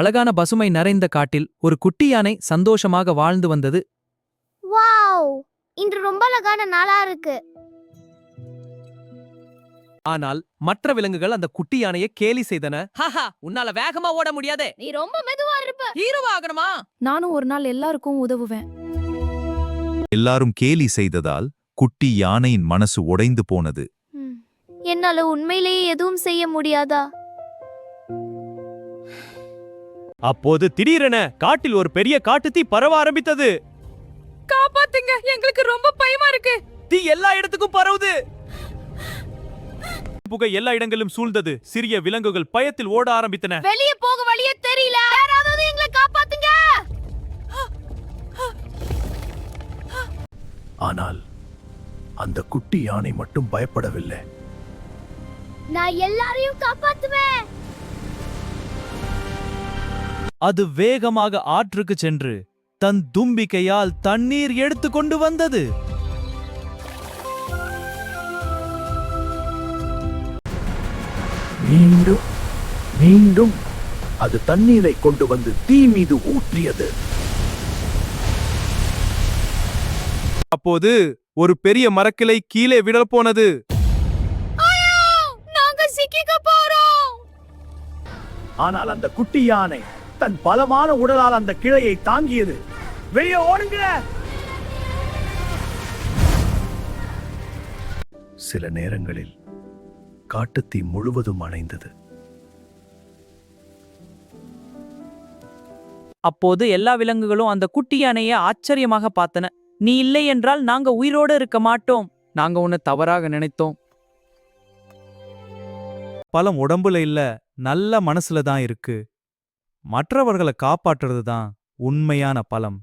அழகான பசுமை நிறைந்த காட்டில் ஒரு குட்டி யானை சந்தோஷமாக வாழ்ந்து வந்தது. வாவ், இன்று ரொம்ப அழகான நாளா இருக்கு. ஆனால் மற்ற விலங்குகள் அந்த குட்டி யானையை கேலி செய்தன. ஹஹா, உன்னால வேகமா ஓட முடியாது. நீ ரொம்ப மெதுவா இருப்ப. ஹீரோவா ஆகணுமா? நானும் ஒரு நாள் எல்லாருக்கும் உதவுவேன். எல்லாரும் கேலி செய்ததால் குட்டி யானையின் மனசு உடைந்து போனது. என்னால உண்மையிலேயே எதுவும் செய்ய முடியாதா? அப்போது திடீரென காட்டில் ஒரு பெரிய காட்டுத்தீ பரவ ஆரம்பித்தது. காப்பாத்துங்க, எங்களுக்கு ரொம்ப பயமா இருக்கு. தீ எல்லா இடத்துக்கும் பரவுது. புகை எல்லா இடங்களிலும் சூழ்ந்தது. சிறிய விலங்குகள் பயத்தில் ஓட ஆரம்பித்தன. வெளியே போக வழியே தெரியல. யாராவது எங்களை காப்பாத்துங்க. ஆனால் அந்த குட்டி யானை மட்டும் பயப்படவில்லை. நான் எல்லாரையும் காப்பாத்துவேன். அது வேகமாக ஆற்றுக்கு சென்று தன் தும்பிக்கையால் தண்ணீர் எடுத்து கொண்டு வந்தது. மீண்டும் மீண்டும் அது தண்ணீரை கொண்டு வந்து தீ மீது ஊற்றியது. அப்போது ஒரு பெரிய மரக்கிளை கீழே விழப் போனது. நாங்க சிக்கிக்க போறோம். ஆனால் அந்த குட்டி யானை தன் பலமான உடலால் அந்த கிளையை தாங்கியது. வெளியே ஓடுங்க. சில நேரங்களில் காட்டுத்தீ முழுவதும் அணைந்தது. அப்போது எல்லா விலங்குகளும் அந்த குட்டி யானையை ஆச்சரியமாக பார்த்தன. நீ இல்லை என்றால் நாங்க உயிரோடு இருக்க மாட்டோம். நாங்க உன்னை தவறாக நினைத்தோம். பலம் உடம்புல இல்ல, நல்ல மனசுல தான் இருக்கு. மற்றவர்களை காப்பாற்றுறது தான் உண்மையான பலம்.